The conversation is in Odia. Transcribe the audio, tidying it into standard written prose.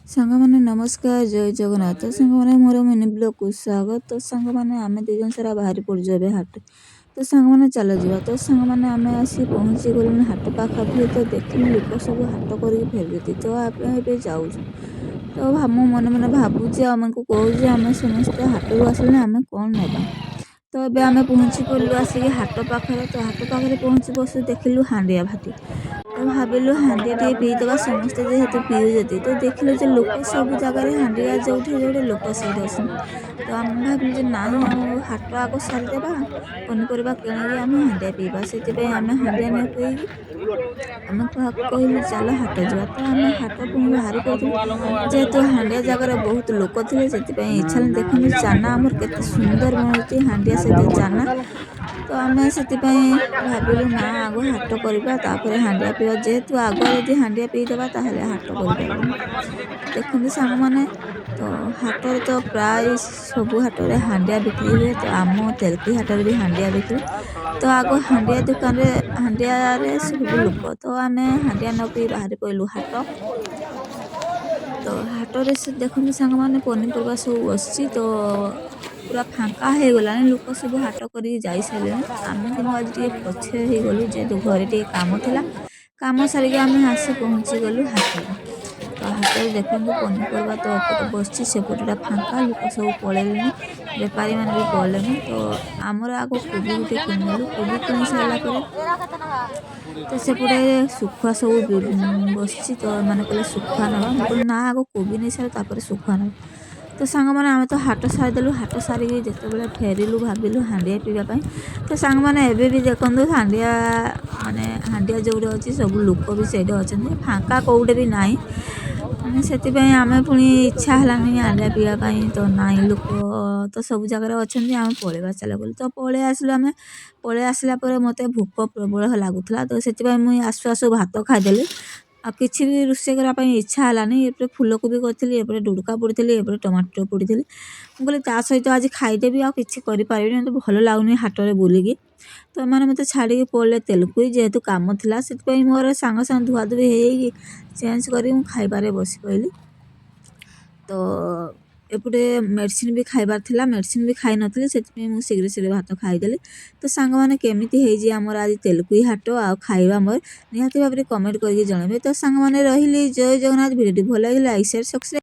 ସାଙ୍ଗମାନେ ନମସ୍କାର, ଜୟ ଜଗନ୍ନାଥ। ତ ସାଙ୍ଗମାନେ ମୋର ମିନି ବ୍ଲଗକୁ ସ୍ୱାଗତ। ତ ସାଙ୍ଗମାନେ ଆମେ ଦୁଇ ଜଣ ସାରା ବାହାରି ପଡ଼ିଛୁ ଏବେ ହାଟ। ତ ସାଙ୍ଗମାନେ ଚାଲ ଯିବା। ତ ସାଙ୍ଗମାନେ ଆମେ ଆସି ପହଞ୍ଚି ଗଲୁଣି ହାଟ ପାଖାପାଖି। ତ ଦେଖିଲୁ ଲୋକ ସବୁ ହାଟ କରିକି ଫେରୁଛନ୍ତି। ତ ଆମେ ଏବେ ଯାଉଛୁ। ତ ମୁଁ ମନେ ମନେ ଭାବୁଛି ଆମକୁ କହୁଛି ଆମେ ସମସ୍ତେ ହାଟରୁ ଆସିଲେ ଆମେ କ'ଣ ନେବା। ତ ଏବେ ଆମେ ପହଞ୍ଚି ପଡ଼ିଲୁ ଆସିକି ହାଟ ପାଖରେ। ତ ହାଟ ପାଖରେ ପହଞ୍ଚି ବସୁ ଦେଖିଲୁ ହାଣ୍ଡିଆ ଭାଟି। ତ ଭାବିଲୁ ହାଣ୍ଡିଆ ଟିକେ ପିଇଦେବା ସମସ୍ତେ ଯେହେତୁ ପିଉଛନ୍ତି। ତ ଦେଖିଲୁ ଯେ ଲୋକ ସବୁ ଜାଗାରେ ହାଣ୍ଡିଆ ଯୋଉଠି ଯୋଉଠି ଲୋକ ସେଇଠି ଅଛନ୍ତି। ତ ଆମେ ଭାବିଲୁ ଯେ ନାଇଁ ଆଉ ହାଟ ଆଗ ସାରିଦେବା, ପନିପରିବା କିଣିକି ଆମେ ହାଣ୍ଡିଆ ପିଇବା। ସେଥିପାଇଁ ଆମେ ହାଣ୍ଡିଆ ନ ପିଇକି ଆମେ କାହାକୁ କହିଲୁ ଚାଲ ହାଟ ଯିବା। ତ ଆମେ ହାଟ ପୁଣି ବାହାରି ପଡ଼ିଥିଲୁ ଯେହେତୁ ହାଣ୍ଡିଆ ଜାଗାରେ ବହୁତ ଲୋକ ଥିଲେ, ସେଥିପାଇଁ ଇଚ୍ଛା ହେଲାନି। ଦେଖନ୍ତୁ ଚାନା ଆମର କେତେ ସୁନ୍ଦର ମିଳୁଛି ହାଣ୍ଡିଆ ସହିତ ଚାନା। ତ ଆମେ ସେଥିପାଇଁ ଭାବିଲୁ ନା ଆଗ ହାଟ କରିବା ତାପରେ ହାଣ୍ଡିଆ ପିଇବା। ଯେହେତୁ ଆଗୁଆ ଯଦି ହାଣ୍ଡିଆ ପିଇଦେବା ତାହେଲେ ହାଟ କରିପାରିବାନି। ତ ଦେଖନ୍ତୁ ସାଙ୍ଗମାନେ, ତ ହାଟରେ ତ ପ୍ରାୟ ସବୁ ହାଟରେ ହାଣ୍ଡିଆ ବିକ୍ରି ହୁଏ। ତ ଆମ ତେଲକି ହାଟରେ ବି ହାଣ୍ଡିଆ ବିକ୍ରି। ତ ଆଗ ହାଣ୍ଡିଆ ଦୋକାନରେ ହାଣ୍ଡିଆରେ ସବୁ ଲୋକ। ତ ଆମେ ହାଣ୍ଡିଆ ନ ପିଇ ବାହାରି ପଡ଼ିଲୁ ହାଟ। ତ ହାଟରେ ସେ ଦେଖନ୍ତୁ ସାଙ୍ଗମାନେ ପନିପରିବା ସବୁ ବସିଛି। ତ ପୁରା ଫାଙ୍କା ହେଇଗଲାଣି, ଲୋକ ସବୁ ହାଟ କରିକି ଯାଇସାରିଲେଣି। ଆମେ କିନ୍ତୁ ଆଜି ଟିକେ ପଛରେ ହେଇଗଲୁ ଯେହେତୁ ଘରେ ଟିକେ କାମ ଥିଲା। କାମ ସାରିକି ଆମେ ଆସି ପହଞ୍ଚି ଗଲୁ ହାଟରେ। ତ ହାଟରେ ଦେଖନ୍ତୁ ପନିପରିବା ତ ଏପଟେ ବସିଛି, ସେପଟଟା ଫାଙ୍କା, ଲୋକ ସବୁ ପଳେଇଲେଣି, ବେପାରୀମାନେ ବି ପଳେଇଲେଣି। ତ ଆମର ଆଗ କୋବି ଗୋଟେ କିଣିନେଲୁ। କୋବି କିଣି ସାରିଲା ପରେ ତ ସେପଟେ ଶୁଖୁଆ ସବୁ ବସିଛି। ତ ଏମାନେ କହିଲେ ଶୁଖୁଆ ନେବା। ମୁଁ କହିଲି ନା ଆଗ କୋବି ନେଇସାର ତାପରେ ଶୁଖୁଆ ନେବା। ତ ସାଙ୍ଗମାନେ ଆମେ ତ ହାଟ ସାରିଦେଲୁ। ହାଟ ସାରିକି ଯେତେବେଳେ ଫେରିଲୁ ଭାବିଲୁ ହାଣ୍ଡିଆ ପିଇବା ପାଇଁ। ତ ସାଙ୍ଗମାନେ ଏବେ ବି ଦେଖନ୍ତୁ ହାଣ୍ଡିଆ ଯେଉଁଠି ଅଛି ସବୁ ଲୋକ ବି ସେଇଠି ଅଛନ୍ତି, ଫାଙ୍କା କେଉଁଠି ବି ନାହିଁ। ସେଥିପାଇଁ ଆମେ ପୁଣି ଇଚ୍ଛା ହେଲାନି ହାଣ୍ଡିଆ ପିଇବା ପାଇଁ। ତ ନାଇଁ ଲୋକ ତ ସବୁ ଜାଗାରେ ଅଛନ୍ତି, ଆମେ ପଳେଇବା ଚାଲ ବୋଲି। ତ ପଳେଇ ଆସିଲୁ ଆମେ। ପଳେଇ ଆସିଲା ପରେ ମୋତେ ଭୋକ ପ୍ରବଳ ଲାଗୁଥିଲା। ତ ସେଥିପାଇଁ ମୁଁ ଆସୁ ଆସୁ ଭାତ ଖାଇଦେଲି। ଆଉ କିଛି ବି ରୋଷେଇ କରିବା ପାଇଁ ଇଚ୍ଛା ହେଲାନି। ଏପଟେ ଫୁଲକୋବି କରିଥିଲି, ଏପଟେ ଡୁଡ଼ୁକା ପୋଡ଼ିଥିଲି, ଏପଟେ ଟମାଟୋ ପୋଡ଼ିଥିଲି। ମୁଁ କହିଲି ତା ସହିତ ଆଜି ଖାଇଦେବି, ଆଉ କିଛି କରିପାରିବିନି, ମୋତେ ଭଲ ଲାଗୁନି ହାଟରେ ବୁଲିକି। ତ ଏମାନେ ମୋତେ ଛାଡ଼ିକି ପଳେଇଲେ ତେଲକୁଇ, ଯେହେତୁ କାମ ଥିଲା। ସେଥିପାଇଁ ମୋର ସାଙ୍ଗେ ସାଙ୍ଗେ ଧୁଆଧୁଇ ହେଇକି ଚେଞ୍ଜ କରିକି ମୁଁ ଖାଇବାରେ ବସି ପଡ଼ିଲି। ତ ଏପଟେ ମେଡ଼ିସିନ ବି ଖାଇବାର ଥିଲା, ମେଡ଼ିସିନ ବି ଖାଇନଥିଲି। ସେଥିପାଇଁ ମୁଁ ଶୀଘ୍ର ଶୀଘ୍ର ଭାତ ଖାଇଦେଲି। ତ ସାଙ୍ଗମାନେ କେମିତି ହେଇଛି ଆମର ଆଜି ତେଲକୁଇ ହାଟ ଆଉ ଖାଇବା ମୋର ନିହାତି ଭାବରେ କମେଣ୍ଟ କରିକି ଜଣାଇବେ। ତ ସାଙ୍ଗମାନେ ରହିଲି, ଜୟ ଜଗନ୍ନାଥ। ଭିଡ଼ିଓଟି ଭଲ ଲାଗିଲା ଲାଇକ୍, ସେୟାର, ସବସ୍କ୍ରାଇବ୍।